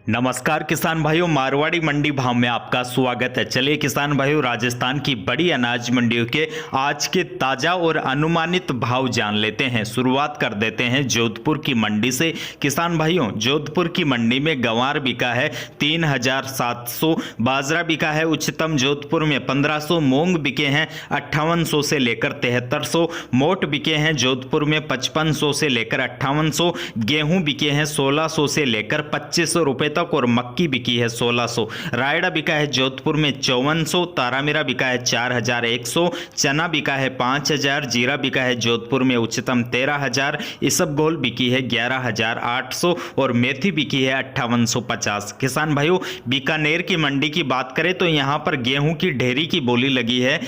नमस्कार किसान भाइयों, मारवाड़ी मंडी भाव में आपका स्वागत है। चलिए किसान भाइयों, राजस्थान की बड़ी अनाज मंडियों के आज के ताजा और अनुमानित भाव जान लेते हैं। शुरुआत कर देते हैं जोधपुर की मंडी से। किसान भाइयों, जोधपुर की मंडी में गंवार बिका है 3700, बाजरा बिका है उच्चतम जोधपुर में 1500, मूंग बिके हैं 5800 से लेकर 7300, मोट बिके हैं जोधपुर में 5500 से लेकर 5800, गेहूं बिके हैं 1600 से लेकर 2500 रुपए तक और मक्की बिकी है 1600। रायडा बिका है जोधपुर में 5400, तारामीरा बिका है 4100, चना बिका है 5000, जीरा बिका है जोधपुर में उच्चतम 13000, इसबगोल बिकी है 11800 और मेथी बिकी है 5850। किसान भाइयों, बीकानेर की मंडी की बात करें तो यहां पर गेहूं की ढेरी की बोली लगी है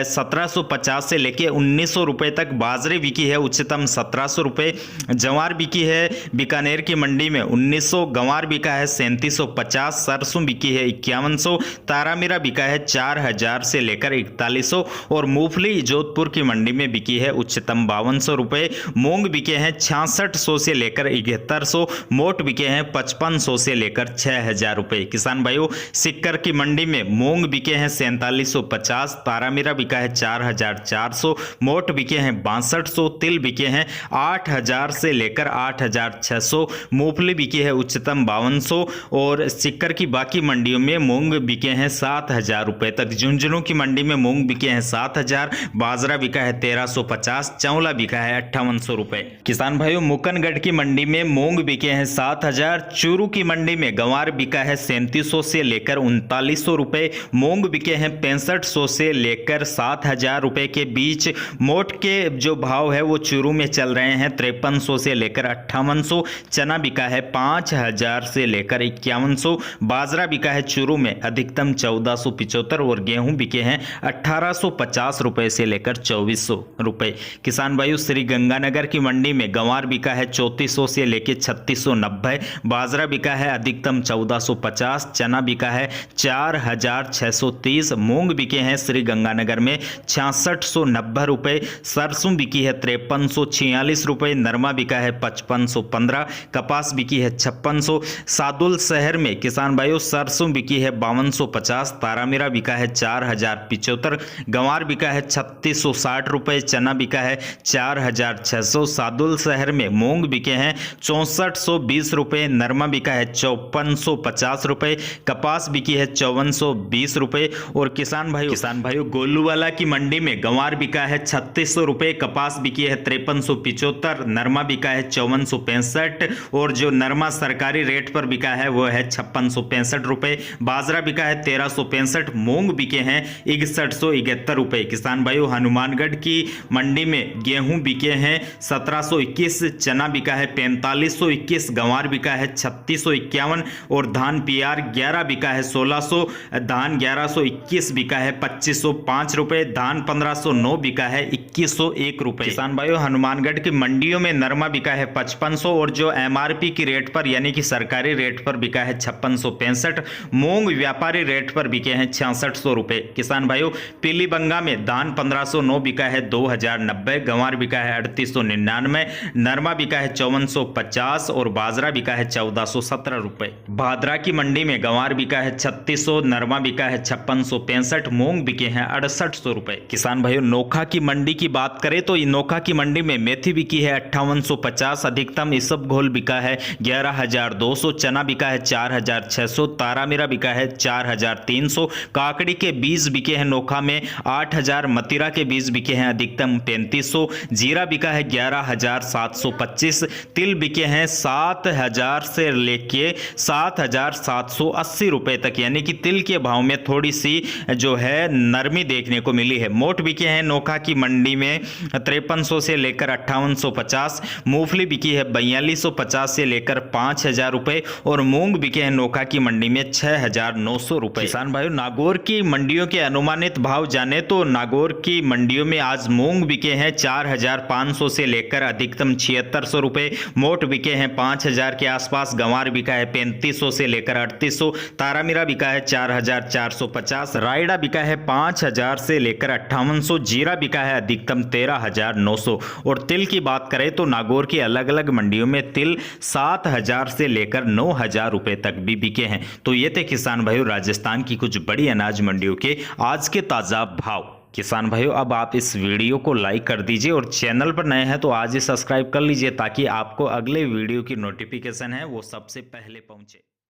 1750 से लेके 1900 रुपए तक। बाजरे बिकी है उच्चतम 1700 रुपए। जवार बिकी है बीकानेर की मंडी में 1900, गंवार बिका है 3750, सरसों बिकी है 5100, तारामीरा बिका है 4000 से लेकर 4100 और मूंगफली जोधपुर की मंडी में बिकी है उच्चतम 5200 रुपए। मूंग बिके हैं 6600 से लेकर 7100, मोट बिके हैं 5500 से लेकर 6000 रुपए। किसान भाइयों, सिक्कर की मंडी में मूंग बिके हैं 4750, तारामीरा बिका है 4400, मोट बिके हैं 6200, तिल बिके हैं 8000 से लेकर 8600, मूंगफली बिकी है उच्चतम 5200 और सिक्कर की बाकी मंडियों में मूंग बिके हैं 7000 रुपए तक। झुंझुनू की मंडी में मूंग बिके हैं 7000, बाजरा बिका है 1350, चौला बिका है 5800 रुपए। किसान भाइयों, मुकनगढ़ की मंडी में मूंग बिके हैं 7000, चूरू की मंडी में गंवार बिका है 3700 से लेकर 3900 रुपए, मूंग बिके हैं 6500 से लेकर 7000 रुपए के बीच। मोट के जो भाव है वो चूरू में चल रहे हैं 5300 से लेकर 5800, चना बिका है 5000 से लेकर 5100, बाजरा बिका है चूरू में अधिकतम 1475 और गेहूं बिके हैं 1850 रुपए से लेकर 2400 रुपए। किसान भाइयों, श्री गंगानगर की मंडी में गंवार बिका है 3400 से लेकर 3690, बाजरा बिका है अधिकतम 1450, चना बिका है 4630, मूंग बिके हैं श्री गंगानगर में 6690 रुपए, सरसों बिकी है 5346 रुपए, नरमा बिका है 5515, कपास बिकी है 5600। सादुल शहर में किसान भाइयों सरसों बिकी है 5250, तारामीरा बिका है 4075, गंवार बिका है 3660 रुपए, चना बिका है 4600। सादुल शहर में मूंग बिके हैं 6420 रुपए, नरमा बिका है 5450 रुपए, कपास बिकी है 5420 रुपए और किसान भाइयों गोलूवाला की मंडी में गंवार बिका है 3600 रुपए, कपास बिकी है 5375, नरमा बिका है 5465 और जो नरमा सरकारी रेट पर बिका है वो है 5665 रुपए, बाजरा बिका है 1365, मूंग बिके हैं 6171 रुपए। किसान भाइयों, हनुमानगढ़ की मंडी में गेहूं बिके हैं 1721, चना बिका है 4521, गंवार बिका है 3651 और धान पीआर 11 बिका है 1600, धान 1121 बिका है 2505 रुपए, धान 1509 बिका है 2101 रुपए। किसान भाइयों, हनुमानगढ़ की मंडियों में नरमा बिका है 5500 और जो एमआरपी की रेट पर यानी कि सरकारी रेट पर बिका है 5665, मूंग व्यापारी रेट पर बिके हैं 6600 रुपए। किसान भाइयों, पीलीबंगा में धान 1509 बिका है 2090, गंवार बिका है 3899, नरमा बिका है 5450 और बाजरा बिका है 1417 रुपए। भादरा की मंडी में गंवार बिका है 3600, नरमा बिका है 5665, मूंग बिके हैं 6800 रुपए। किसान भाइयों, नोखा की मंडी की बात करें तो नोखा की मंडी में मेथी बिकी है 5850, अधिकतम इसबगोल बिका है 11200, चना बिका है 4600, तारामीरा बिका है 4300, काकड़ी के बीज बिके हैं नोखा में 8000, मतीरा के बीज बिके हैं अधिकतम 3500, जीरा बिका है 11725, तिल बिके हैं 7000 से लेके 7780 रुपए तक, यानी कि तिल के भाव में थोड़ी सी जो है नरमी देखने को मिली है। मोट बिके हैं नोखा की मंडी में 5300 से लेकर 5850, मूंगफली बिकी है 4250 से लेकर 5000 रुपए और मूंग बिके हैं नोखा की मंडी में 6900 रुपए। किसान भाइयों, नागौर की मंडियों के अनुमानित भाव जाने तो नागौर की मंडियों में आज मूंग बिके हैं 4500 से लेकर अधिकतम 7600 रुपए, मोट बिके हैं 5000 के आसपास, गंवार बिका है 3500 से लेकर 3800, तारामीरा बिका है 4450, रायडा बिका है 5000 से लेकर 5800, जीरा बिका है अधिकतम 13900 और तिल की बात करें तो नागौर की अलग अलग मंडियों में तिल 7000 से लेकर 9000 1000 रुपए तक भी बिके हैं। तो ये थे किसान भाइयों राजस्थान की कुछ बड़ी अनाज मंडियों के आज के ताजा भाव। किसान भाइयों अब आप इस वीडियो को लाइक कर दीजिए और चैनल पर नए हैं तो आज ही सब्सक्राइब कर लीजिए ताकि आपको अगले वीडियो की नोटिफिकेशन है वो सबसे पहले पहुंचे।